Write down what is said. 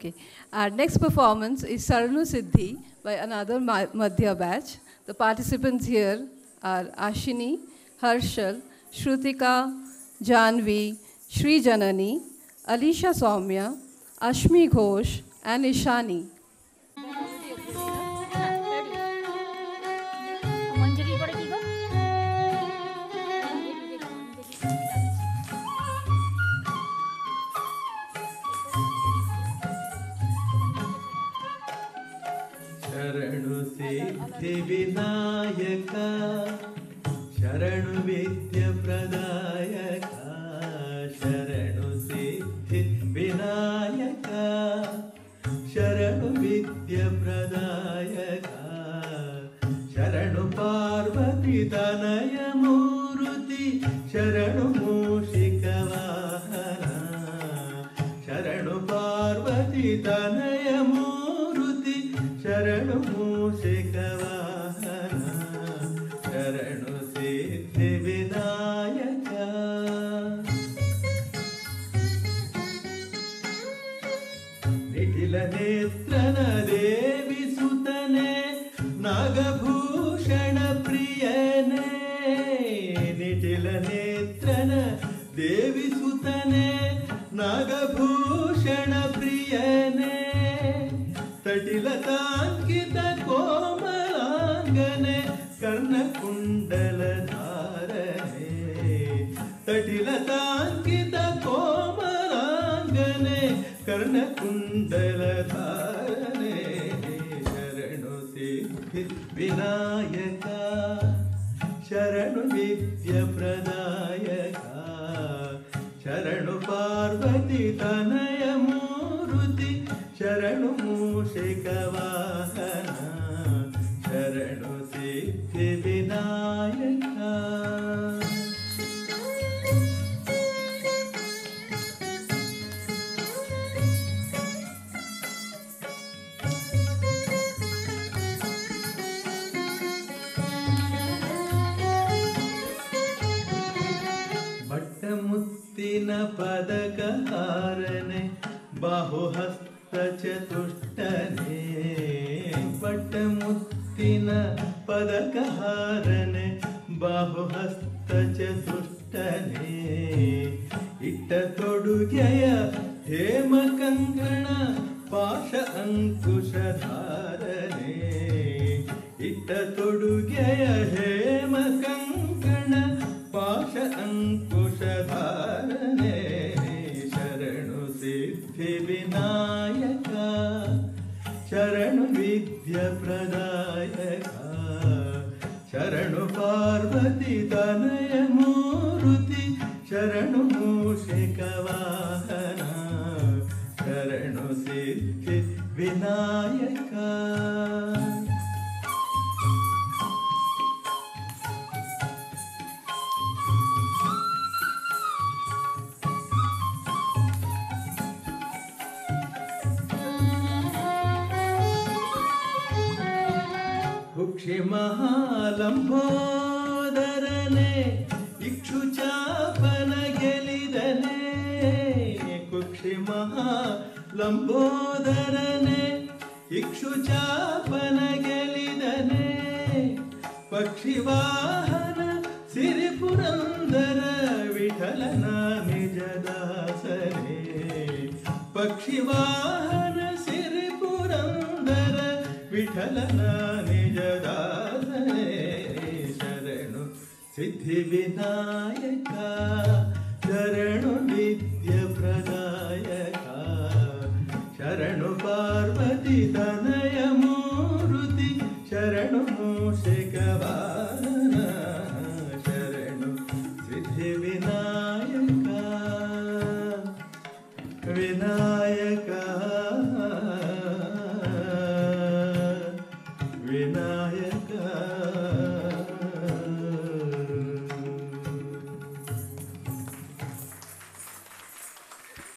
Okay. Our next performance is Saranu Siddhi by another Madhya batch. The participants here are Ashini, Harshal, Shrutika, Janvi, Shri Janani, Alisha Soumya, Ashmi Ghosh, and Ishani. ಶರಣು ಸಿದ್ಧಿ ವಿನಾಯಕ ಶರಣು ವಿದ್ಯ ಪ್ರದಾಯಕ ಶರಣು ಸಿದ್ಧಿ ವಿನಾಯಕ ಶರಣು ವಿದ್ಯ ಪ್ರದಾಯಕ ಶರಣು ಪಾರ್ವತಿ ತನಯ ಮೂರುತಿ ಶರಣು ಮೂಷಿಕ ವಾಹನ ಶರಣು ಪಾರ್ವತಿ ತನಯ ಮೂರುತಿ ಶರಣು ಮೂಷಿಕ ವಾಹನ ಶರಣು ಸಿದ್ಧಿ ವಿನಾಯಕ ನಿಖಿಲ ನೇತ್ರನ ದೇವಿ ಸುತನೆ ನಾಗಭೂಷಣ ಪ್ರಿಯನೇ ನಿಖಿಲ ನೇತ್ರನ ದೇವಿ ಸುತನೆ ನಾಗಭೂಷಣ ಪ್ರಿಯನೇ ತಟಿಲತಾಂಕಿತ ಕೋಮಲಾಂಗನೆ ಕರ್ಣಕುಂಡಲ ಧಾರನೆ ತಟಿಲತಾಂಕಿತ ಕೋಮಲಾಂಗನೆ ಕರ್ಣಕುಂಡಲ ಧಾರನೆ ಶರಣು ಸಿದ್ಧಿ ವಿನಾಯಕ ಶರಣು ವಿದ್ಯ ಪ್ರದಾಯಕ ಶರಣು ಪಾರ್ವತಿ ತನಯ ಮೂರುತಿ ಶರಣು ಮೂಷಿಕ ವಾಹನ ಶರಣು ಸಿದ್ಧಿ ವಿನಾಯಕ ಬಟ್ಟಮುತ್ತಿನ ಪದಕಹಾರನೆ ಬಾಹುಹಸ್ತ ಚತುಷ್ಟನೆ ಪಟ್ಟಮುತ್ತಿನ ಪದಕಹಾರನೆ ಬಾಹುಹಸ್ತ ಚತುಷ್ಟನೆ ಇಟ್ಟ ತೊಡುಗೆಯ ಹೇಮ ಕಂಕಣ ಪಾಶ ಅಂಕುಶಧಾರನೆ ಇಟ್ಟ ತೊಡುಗೆಯ ಹೇಮ ಕಂಕಣ ಪಾಶ ಅಂಕುಶಧಾರನೆ ಶರಣು ಸಿದ್ಧಿ ವಿನಾಯಕ ಶರಣು ವಿದ್ಯ ಪ್ರದಾಯಕ ಶರಣು ಪಾರ್ವತಿ ತನಯ ಮೂರುತಿ ಶರಣು ಮೂಷಿಕ ವಾಹನ ಶರಣು ಸಿದ್ಧಿ ವಿನಾಯಕ ಕುಕ್ಷಿ ಮಹಾಲಂಬೋದರನೆ ಇಕ್ಷುಚಾಪನ ಗೆಲಿದನೆ ಕುಕ್ಷಿ ಮಹಾಲಂಬೋದರನೆ ಇಕ್ಷುಚಾಪನ ಗೆಲಿದನೆ ಪಕ್ಷಿವಾಹನ ಸಿರಿಪುರಂದರ ವಿಠಲನ ನಿಜದಾಸನೆ ಪಕ್ಷಿವಾಹನ ಸಿರಿಪುರಂದರ ವಿಠಲನ ನಿಜದಾಸನೆ ಶರಣು ಸಿದ್ಧಿ ವಿನಾಯಕ